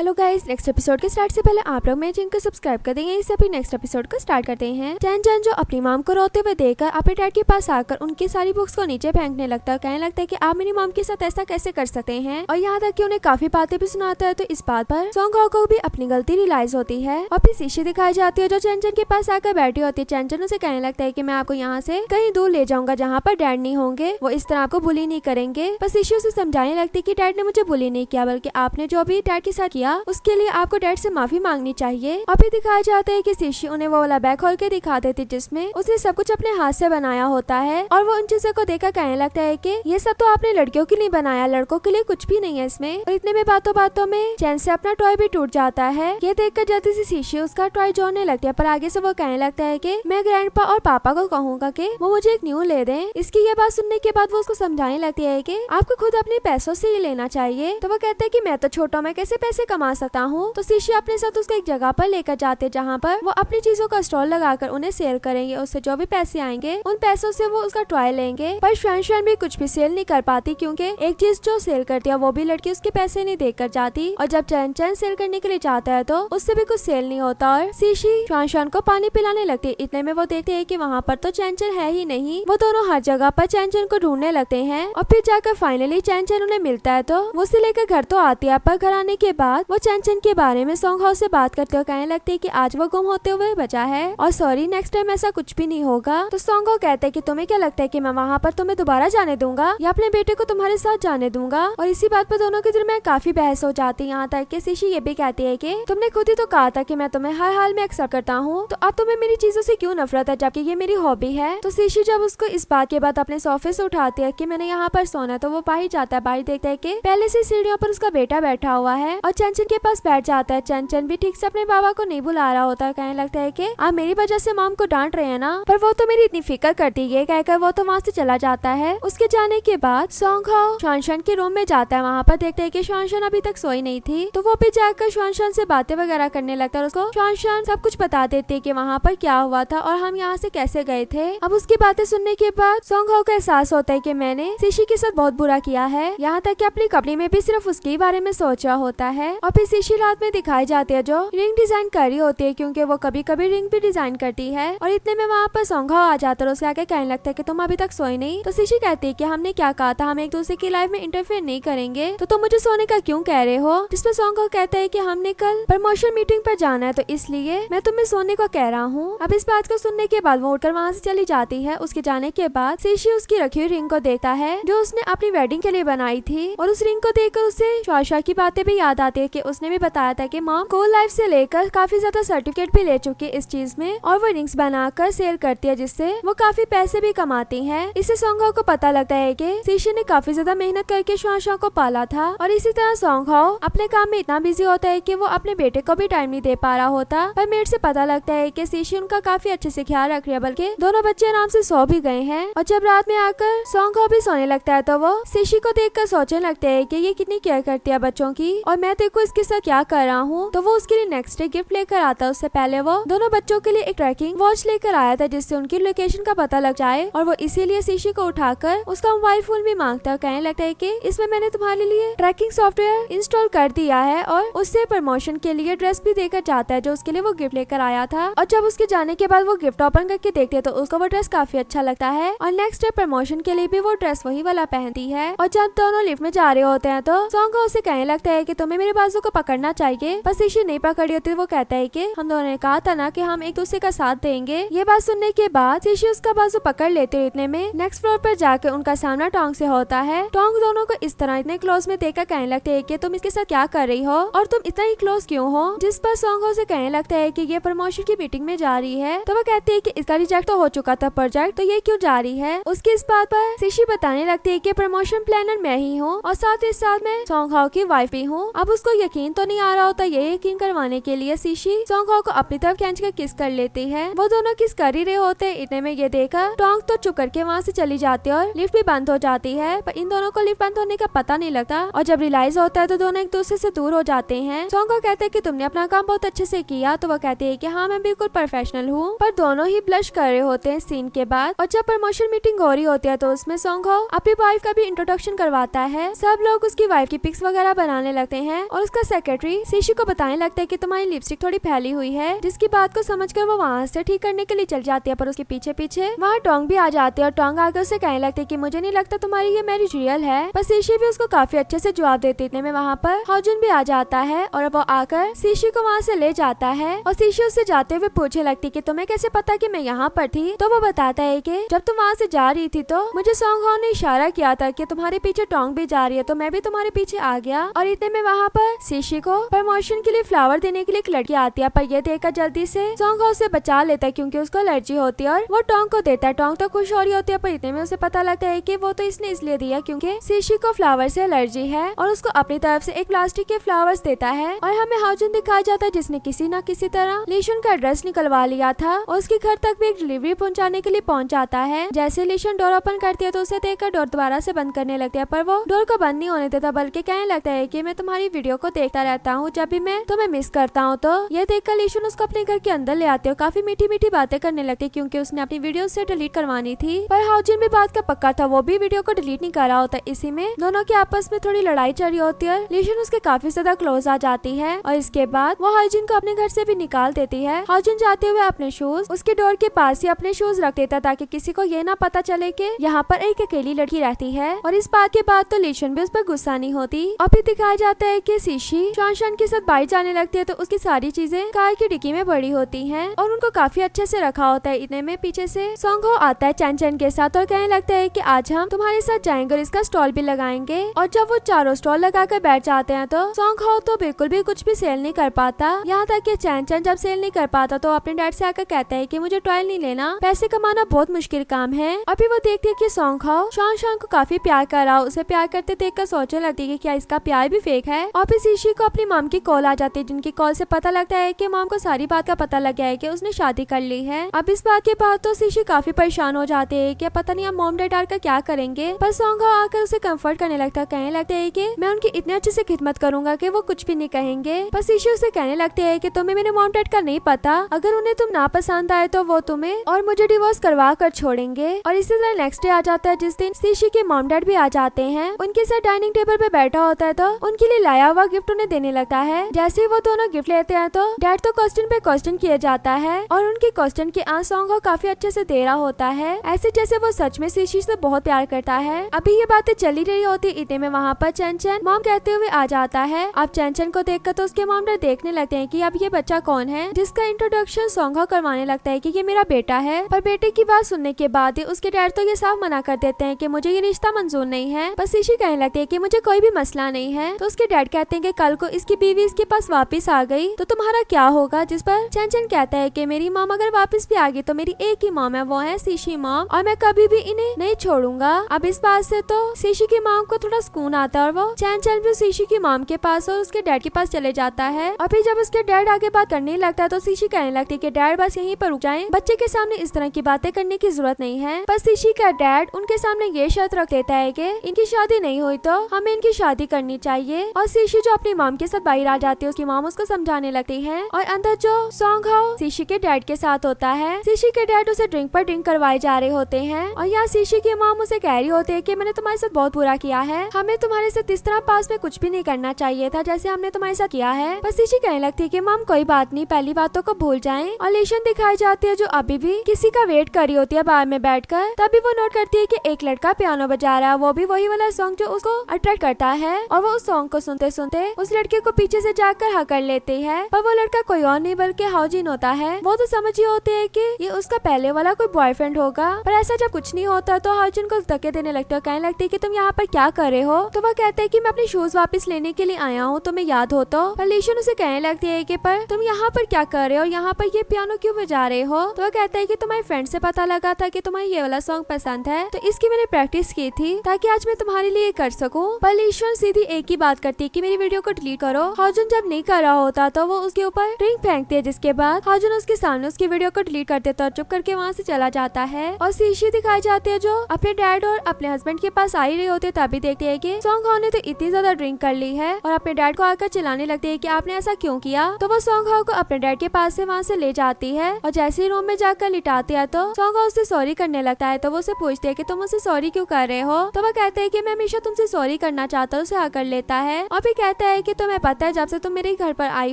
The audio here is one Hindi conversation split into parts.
हेलो गाइस, नेक्स्ट एपिसोड के स्टार्ट से पहले आप लोग मेरे चैनल को सब्सक्राइब कर देंगे। इससे अभी नेक्स्ट एपिसोड को स्टार्ट करते हैं। चैन जो अपनी मॉम को रोते हुए देखकर अपने डैड के पास आकर उनकी सारी बुक्स को नीचे फेंकने लगता है। कहने लगता है कि आप मेरी मॉम के साथ ऐसा कैसे कर सकते हैं, और यहाँ तक कि उन्हें काफी बातें भी सुनाता है। तो इस बात पर सॉन्ग हाओ को भी अपनी गलती रियलाइज होती है और फिर शीशी दिखाई जाती है जो चैन के पास आकर बैठी होती है। चैन उसे कहने लगता है कि मैं आपको यहाँ से कहीं दूर ले जाऊंगा जहाँ पर डैड नहीं होंगे, वो इस तरह आपको बुली नहीं करेंगे। पर शीशी उसे समझाने लगती है कि डैड ने मुझे बुली नहीं किया, बल्कि आपने जो भी डैड के साथ किया उसके लिए आपको डैड से माफी मांगनी चाहिए। और फिर दिखाया जाता है कि शीशी उन्हें वो वाला बैग खोल के दिखा देती जिसमें उसने सब कुछ अपने हाथ से बनाया होता है, और वो उन चीजों को देखकर कहने लगता है कि ये सब तो आपने लड़कियों के लिए बनाया, लड़कों के लिए कुछ भी नहीं है इसमें। और इतने में बातों में चैन से अपना टॉय भी टूट जाता है। ये देखकर जल्दी से शीशी उसका टॉय जोड़ने लगती है, पर आगे से वो कहने लगता है कि मैं ग्रैंडपा और पापा को कहूंगा कि वो मुझे एक न्यू ले दें। इसकी ये बात सुनने के बाद वो उसको समझाने लगती है कि आपको खुद अपने पैसों से ही लेना चाहिए। तो वो कहता है कि मैं तो छोटा, मैं कैसे पैसे कमा सकता हूँ। तो शीशी अपने साथ उसको एक जगह पर लेकर जाते जहाँ पर वो अपनी चीजों का स्टॉल लगाकर उन्हें सेल करेंगे। उससे जो भी पैसे आएंगे उन पैसों से वो उसका टॉय लेंगे। पर श्वान भी कुछ भी सेल नहीं कर पाती, क्योंकि एक चीज जो सेल करती है वो भी लड़की उसके पैसे नहीं देकर जाती, और जब चैन सेल करने के लिए जाता है तो उससे भी कुछ सेल नहीं होता। और शीशी श्वान को पानी पिलाने लगती है। इतने में वो देखते है कि वहाँ पर तो चैन है ही नहीं। वो दोनों हर जगह पर चैन को ढूंढने लगते हैं, और फिर जाकर फाइनली चैन उन्हें मिलता है। तो वो उसे लेकर घर तो आती है, पर घर आने के बाद वो चैन के बारे में सॉन्ग हाउस से बात करते हुए कहने लगते है कि आज वो गुम होते हुए बचा है, और सॉरी नेक्स्ट टाइम ऐसा कुछ भी नहीं होगा। तो सॉन्ग हाउ कहते हैं कि तुम्हें क्या लगता है कि मैं वहाँ पर तुम्हें दोबारा जाने दूंगा या अपने बेटे को तुम्हारे साथ जाने दूंगा। और इसी बात पर दोनों के दिल में काफी बहस हो जाती है, यहाँ तक कि शीशी ये भी कहती है कि तुमने खुद ही तो कहा था कि मैं तुम्हें हर हाल में एक्सेप्ट करता हूँ, तो अब तुम्हें मेरी चीजों से क्यों नफरत है जबकि ये मेरी हॉबी है। तो शीशी जब उसको इस बात के बाद अपने सोफे से उठाती है कि मैंने यहाँ पर सोना, तो वो बाहर जाता है। बाहर देखता है कि पहले से सीढ़ियों पर उसका बेटा बैठा हुआ है और चैन के पास बैठ जाता है। चैन भी ठीक से अपने बाबा को नहीं बुला रहा होता है। कहने लगता है कि आप मेरी वजह से मॉम को डांट रहे हैं ना, पर वो तो मेरी इतनी फिक्र करती है, कहकर वो तो वहाँ से चला जाता है। उसके जाने के बाद सॉन्ग हाओ श्वान के रूम में जाता है। वहाँ पर देखते है कि श्वान अभी तक सोई नहीं थी, तो वो भी जाकर श्वान से बातें वगैरह करने लगता है। उसको श्वान सब कुछ बता देते कि वहाँ पर क्या हुआ था और हम यहाँ से कैसे गए थे। अब उसकी बातें सुनने के बाद सॉन्ग हाओ को एहसास होता है कि मैंने शीशी के साथ बहुत बुरा किया है, यहाँ तक कि अपनी कपड़े में भी सिर्फ उसके बारे में सोच रहा होता है। और फिर शीशी रात में दिखाई जाती है जो रिंग डिजाइन कर रही होती है, क्योंकि वो कभी कभी रिंग भी डिजाइन करती है। और इतने में वहाँ पर सॉन्ग हाओ आ जाता है और उसके आगे कहने लगता है कि तुम अभी तक सोए नहीं। तो शीशी कहती है कि हमने क्या कहा था, हम एक दूसरे की लाइफ में इंटरफेयर नहीं करेंगे, तो तुम मुझे सोने का क्यों कह रहे हो। जिसमें सॉन्ग हाओ कहता है कि हमने कल प्रमोशन मीटिंग पर जाना है, तो इसलिए मैं तुम्हें सोने को कह रहा हूँ। अब इस बात को सुनने के बाद वो उठकर वहाँ से चली जाती है। उसके जाने के बाद शीशी उसकी रखी हुई रिंग को देखता है जो उसने अपनी वेडिंग के लिए बनाई थी, और उस रिंग को देखकर उसे श्वाशा की बातें भी याद आती है कि उसने भी बताया था कि मॉम स्कूल लाइफ से लेकर काफी ज्यादा सर्टिफिकेट भी ले चुकी है इस चीज में, और वो रिंग्स बनाकर सेल करती है जिससे वो काफी पैसे भी कमाती है। इससे सॉन्ग हाओ को पता लगता है कि शीशी ने काफी ज्यादा मेहनत करके श्वाशा को पाला था। और इसी तरह सॉन्ग हाओ अपने काम में इतना बिजी होता है कि वो अपने बेटे को भी टाइम नहीं दे पा रहा होता। पर मेड से पता लगता है कि शीशी उनका काफी अच्छे से ख्याल रख रही है, बल्कि दोनों बच्चे आराम से सो भी गए हैं। और जब रात में आकर सॉन्ग हाओ भी सोने लगता है तो वो शीशी को देखकर सोचने लगते है कि ये कितनी केयर करती है बच्चों की, और मैं देखो इसके साथ क्या कर रहा हूँ। तो वो उसके लिए नेक्स्ट डे गिफ्ट लेकर आता है। उससे पहले वो दोनों बच्चों के लिए एक ट्रैकिंग वॉच लेकर आया था जिससे उनकी लोकेशन का पता लग जाए, और वो इसीलिए शीशी को उठाकर उसका मोबाइल फोन भी मांगता है। कहने लगता है कि इसमें मैंने तुम्हारे लिए ट्रैकिंग सॉफ्टवेयर इंस्टॉल कर दिया है, और उससे प्रमोशन के लिए ड्रेस भी देकर जाता है जो उसके लिए वो गिफ्ट लेकर आया था। और जब उसके जाने के बाद वो गिफ्ट ओपन करके देखती है तो उसको वो ड्रेस काफी अच्छा लगता है, और नेक्स्ट डे प्रमोशन के लिए भी वो ड्रेस वही वाला पहनती है। और जब दोनों लिफ्ट में जा रहे होते हैं तो सॉन्ग हाओ उसे कहने लगता है कि तुम्हें मेरे बाजू को पकड़ना चाहिए, पर शीशी नहीं पकड़ी होती। वो कहता है कि हम दोनों ने कहा था ना कि हम एक दूसरे का साथ देंगे। ये बात सुनने के बाद शीशी उसका बाजू पकड़ लेते हैं। इतने में नेक्स्ट फ्लोर पर जाकर उनका सामना टोंग से होता है। टोंग दोनों को इस तरह इतने क्लोज में देखकर कहने लगते है कि तुम इसके साथ क्या कर रही हो और तुम इतना ही क्लोज क्यों हो। जिस पर सॉन्ग हाओ से कहने लगता है कि ये प्रमोशन की मीटिंग में जा रही है, तो वो कहती है कि इसका रिजेक्ट तो हो चुका था प्रोजेक्ट, तो ये क्यों जा रही है। उसकी इस बात पर शीशी बताने लगती है कि प्रमोशन प्लानर मैं ही हूँ, और साथ ही साथ मैं सॉन्ग हाओ की वाइफ भी हूँ। अब उसको यकीन तो नहीं आ रहा होता, ये यकीन करवाने के लिए शीशी सॉन्ग हाओ को अपनी तरफ खींच कर किस कर लेती है। वो दोनों किस कर ही रहे होते हैं। इतने में ये देखा टोंग तो चुप करके वहाँ से चली जाती है और लिफ्ट भी बंद हो जाती है, पर इन दोनों को लिफ्ट बंद होने का पता नहीं लगता। और जब रियलाइज होता है तो दोनों एक दूसरे से दूर हो जाते हैं। सॉन्ग हाओ कहते हैं कि तुमने अपना काम बहुत अच्छे से किया, तो वो कहते हैं कि हाँ मैं बिल्कुल प्रोफेशनल हूँ। पर दोनों ही ब्लश कर रहे होते हैं सीन के बाद। और जब प्रमोशन मीटिंग हो रही होती है तो उसमें सॉन्ग हाओ अपनी वाइफ का भी इंट्रोडक्शन करवाता है। सब लोग उसकी वाइफ की पिक्स वगैरह बनाने लगते हैं, और उसका सेक्रेटरी सीशी को बताने लगता है कि तुम्हारी लिपस्टिक थोड़ी फैली हुई है, जिसकी बात को समझकर वो वहाँ से ठीक करने के लिए चल जाती है। पर उसके पीछे पीछे वहाँ टोंग भी आ जाते हैं और टोंग आकर उसे कहने लगते हैं कि मुझे नहीं लगता तुम्हारी ये मैरिज रियल है। पर सीशी भी उसको काफी अच्छे से जवाब देती। इतने में वहाँ पर हाजुन भी आ जाता है और वो आकर सीशी को वहाँ से ले जाता है और सीशी उससे जाते हुए पूछने लगती कि तुम्हें कैसे पता कि मैं यहाँ पर थी। तो वो बताता है कि जब तुम वहाँ से जा रही थी तो मुझे सोंग हो ने इशारा किया था कि तुम्हारे पीछे टोंग भी जा रही है, तो मैं भी तुम्हारे पीछे आ गया। और इतने में वहाँ पर सीशी को प्रमोशन के लिए फ्लावर देने के लिए एक लड़की आती है, पर ये देखकर जल्दी से सोंग हो उसे बचा लेता है क्योंकि उसको एलर्जी होती है और वो टोंग को देता है। टोंग तो खुश हो रही होती है, पर इतने में उसे पता लगता है कि वो तो इसने इसलिए दिया क्योंकि सीशी को फ्लावर से एलर्जी है और उसको अपनी तरफ से एक प्लास्टिक के फ्लावर्स देता है। और हमें हाजुन दिखाया जाता है जिसने किसी न किसी तरह लीशन का एड्रेस निकलवा लिया था और उसके घर तक भी एक डिलीवरी पहुंचाने के लिए पहुंच जाता है। जैसे लीशन डोर ओपन करती है तो उसे देखकर डोर दोबारा से बंद करने लगती है, पर वो डोर को बंद नहीं होने देता बल्कि कहने लगता है कि मैं तुम्हारी वीडियो को देखता रहता हूँ जब भी मैं तुम्हें मिस करता हूँ। तो ये देखकर लीशन उसको अपने घर के अंदर ले आते हो, काफी मीठी मीठी बातें करने लगती है क्योंकि उसने अपनी वीडियो से डिलीट करवानी थी। पर हाजुन भी बात का पक्का था, वो भी वीडियो को डिलीट नहीं कर रहा होता। इसी में दोनों के आपस में थोड़ी लड़ाई चल रही होती है। लीशन उसके काफी ज्यादा क्लोज आ जाती है और इसके बाद वो हाजुन को अपने घर से भी निकाल देती है। हाजुन जाते हुए अपने शूज उसके डोर के पास ही अपने शूज रख देता ताकि किसी को ये ना पता चले कि यहाँ पर एक अकेली लड़की रहती है। और इस बात के बाद तो लीशन भी उस पर गुस्सा नहीं होती। और फिर दिखाया जाता है कि सीशी शान के साथ बाइक जाने लगती है तो उसकी सारी चीजें कार की डिक्की में पड़ी होती हैं और उनको काफी अच्छे से रखा होता है। इतने में पीछे से सोंग हो आता है चैन चैन के साथ और कहने लगता है कि आज हम तुम्हारे साथ जाएंगे और इसका स्टॉल भी लगाएंगे। और जब वो चारों स्टॉल लगाकर बैठ जाते हैं तो सोंग हो तो बिल्कुल भी कुछ भी सेल नहीं कर पाता। यहाँ तक कि चैन चैन जब सेल नहीं कर पाता तो अपने डैड से आकर कहता है कि मुझे टॉयल नहीं लेना, पैसे कमाना बहुत मुश्किल काम है। अभी वो देखती है कि सोंग हो शान को काफी प्यार कर रहा, उसे प्यार करते देखकर सोचने लगती है कि क्या इसका प्यार भी फेक है। और फिर सीशी को अपनी मॉम की कॉल आ जाती है जिनकी कॉल से पता लगता है कि मॉम को सारी बात का पता लग गया है कि उसने शादी कर ली है। अब इस बात के बाद तो सीशी काफी परेशान हो जाती है कि पता नहीं अब मॉम डैड आकर क्या करेंगे। पर सोंग हो आकर उसे कंफर्ट करने लगता है, कहने लगता है कि मैं उनकी इतने अच्छे से खिदमत करूंगा कि वो कुछ भी नहीं कहेंगे। पर सीशी उसे कहने लगते है कि तुम्हें मेरे मॉम डैड का नहीं पता, अगर उन्हें तुम ना पसंद आए तो वो तुम्हें और मुझे डिवोर्स करवा कर छोड़ेंगे। और इसी तरह नेक्स्ट डे आ जाता है जिस दिन सीशी के मॉम डैड भी आ जाते हैं। उनके साथ डाइनिंग टेबल पे बैठा होता है तो उनके लिए लाया हुआ गिफ्ट उन्हें देने लगता है। जैसे ही वो दोनों गिफ्ट लेते हैं तो डैड तो क्वेश्चन पे क्वेश्चन किया जाता है और उनके क्वेश्चन के आंसर सोंग हो काफी अच्छे से दे रहा होता है, ऐसे जैसे वो सच में सीशी से बहुत प्यार करता है। अभी ये बातें चली रही होती इतने में वहाँ पर चैन चैन मॉम कहते हुए आ जाता है। अब चैन चैन को देखकर तो उसके मॉम डैड देखने लगते हैं कि अब ये बच्चा कौन है, जिसका इंट्रोडक्शन सोंग हो करवाने लगता है कि ये मेरा बेटा है। पर बेटे की बात सुनने के बाद ही उसके डैड तो ये साफ मना कर देते हैं कि मुझे ये रिश्ता मंजूर नहीं है। बस सीशी कहने लगती है कि मुझे कोई भी मसला नहीं है। तो उसके डैड कहते हैं कि कल को इसकी बीवी इसके पास वापस आ गई तो तुम्हारा क्या होगा। जिस पर चैन चैन कहता है कि मेरी मॉम अगर वापस भी आ गई तो मेरी एक ही मॉम है, वो है सीशी मॉम, और मैं कभी भी इन्हें नहीं छोड़ूंगा। अब इस बात से तो सीशी की मॉम को थोड़ा सुकून आता है और वो चैन चैन भी सीशी की मॉम के पास और उसके डैड के पास चले जाता है। और फिर जब उसके डैड आगे बात करने लगता है तो सीशी कहने लगती है कि डैड बस यहीं पर रुक जाएं, बच्चे के सामने इस तरह की बातें करने की जरूरत नहीं है। पर सीशी का डैड उनके सामने ये शर्त रख देता है कि इनकी शादी नहीं हुई तो हमें इनकी शादी करनी चाहिए। और सीशी जो अपनी मॉम के साथ बाहर आ जाती है उसकी मॉम उसको समझाने लगती है और अंदर जो सोंग हो सीशी के डैड के साथ होता है। सीशी के डैड उसे ड्रिंक पर ड्रिंक करवाए जा रहे होते हैं और यहाँ सीशी की मॉम उसे कह रही होती है कि मैंने तुम्हारे साथ बहुत बुरा किया है, हमें तुम्हारे साथ इस तरह पास में कुछ भी नहीं करना चाहिए था जैसे हमने तुम्हारे साथ किया है। बस सीशी कहने लगती है कि मॉम कोई बात नहीं, पहली बातों को भूल जाएं। और लीशन दिखाई जाती है जो अभी भी किसी का वेट कर रही होती है बाहर में बैठकर। तभी वो नोट करती है कि एक लड़का पियानो बजा रहा है, वो भी वही वाला सॉन्ग जो उसको अट्रैक्ट करता है। और वो उस सॉन्ग को सुनते सुनते उस लड़के को पीछे से जाकर हक कर लेती है। पर वो लड़का कोई और नहीं बल्कि हाउजिन होता है। वो तो समझ ही होते है कि ये उसका पहले वाला कोई बॉयफ्रेंड होगा, पर ऐसा जब कुछ नहीं होता तो हाउजिन को धक्के देने लगता है, कहने लगती है कि तुम यहाँ पर क्या कर रहे हो। तो वो कहता है कि मैं अपने शूज वापस लेने के लिए आया हूँ, तुम्हें याद हो तो। पर लीशन उसे कहने लगती है कि पर तुम यहाँ पर क्या कर रहे हो, यहाँ पर ये पियानो क्यों बजा रहे हो। तो वो कहता है कि तुम्हारे फ्रेंड से पता लगा था कि तुम्हें ये वाला सॉन्ग पसंद है तो इसकी मैंने प्रैक्टिस की थी ताकि आज मैं तुम्हारे लिए कर सकूं। पर लीशन सीधी एक ही बात करती है कि मेरी वीडियो को डिलीट करो। हाजुन जब नहीं कर रहा होता तो वो उसके ऊपर ड्रिंक फेंकती है, जिसके बाद हाजुन उसके सामने उसकी वीडियो को डिलीट कर देता है और चुप करके वहाँ से चला जाता है। और सीशी दिखाई जाती है जो अपने डैड और अपने हस्बैंड के पास आ ही रहे होते तभी देखती है कि सोंग हो ने तो इतनी ज्यादा ड्रिंक कर ली है और अपने डैड को आकर चिल्लाने लगती है कि आपने ऐसा क्यों किया। तो वो सोंग हो को अपने डैड के पास से वहाँ से ले जाती है और जैसे ही रूम में जाकर लिटाती है तो सोंग हो उससे सॉरी करने लगता है। तो वो उसे पूछती है कि तुम मुझसे सॉरी क्यों कर रहे हो। तो वो कहते हैं कि मैं हमेशा तुमसे सॉरी करना चाहता हूँ, उसे हाँ कर लेता है। और फिर कहते कहता है कि तुम्हें पता है जब से तुम मेरे घर पर आई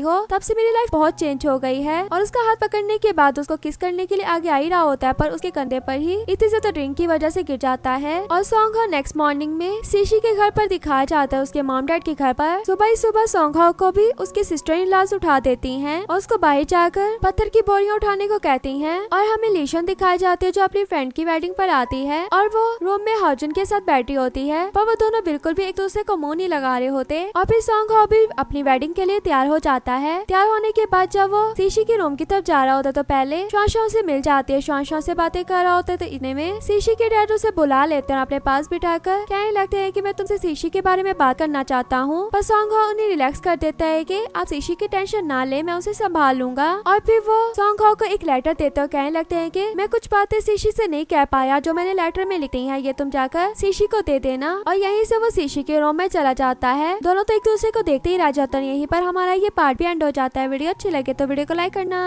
हो तब से मेरी लाइफ बहुत चेंज हो गई है, और उसका हाथ पकड़ने के बाद उसको किस करने के लिए आगे आ ही रहा होता है, पर उसके कंधे पर ही इतनी ज्यादा ड्रिंक की वजह से गिर जाता है। और सॉन्ग हाउ नेक्स्ट मॉर्निंग में सीशी के घर पर दिखाया जाता है, उसके मॉम डैड के घर पर। सुबह ही सुबह सॉन्ग हाउ को भी उसकी सिस्टर इन लॉज उठा देती हैं और उसको बाहर जाकर पत्थर की बोरियां उठाने को कहती हैं। और हमें लीशन दिखाई जाती है जो अपनी फ्रेंड की वेडिंग पर आती है और वो रूम में हाउजन के साथ बैठी होती है, पर वो दोनों बिल्कुल भी एक दूसरे को मुंह नहीं लगा रहे होते। और फिर सॉन्ग हाउ भी अपनी वेडिंग के लिए तैयार हो जाता है। तैयार होने के बाद जब वो सीशी के रूम की तरफ जा रहा होता तो पहले श्वांशों से मिल जाती है, श्वांशों से बातें कर रहा होता है। तो इतने में सीशी के डैड उसे बुला लेते हैं अपने पास बिठाकर कहने लगते हैं कि मैं तुमसे सीशी के बारे में बात करना चाहता हूँ। पर सॉन्ग हाउ उन्हें रिलैक्स कर देता है कि आप सीशी की टेंशन ना ले, मैं उसे संभाल लूंगा। और फिर वो सॉन्ग हाउ को एक लेटर देते हुए कहने लगते हैं कि मैं कुछ बातें सीशी से नहीं कह पाया जो मैंने लेटर में लिखी है, ये तुम जाकर सीशी को दे देना। और यहीं से वो सीशी के रूम में चला जाता है। दोनों तो एक दूसरे को देखते ही रह जाते हैं। यहीं पर हमारा ये पार्ट भी एंड हो जाता है। वीडियो अच्छी लगे तो वीडियो को लाइक करना।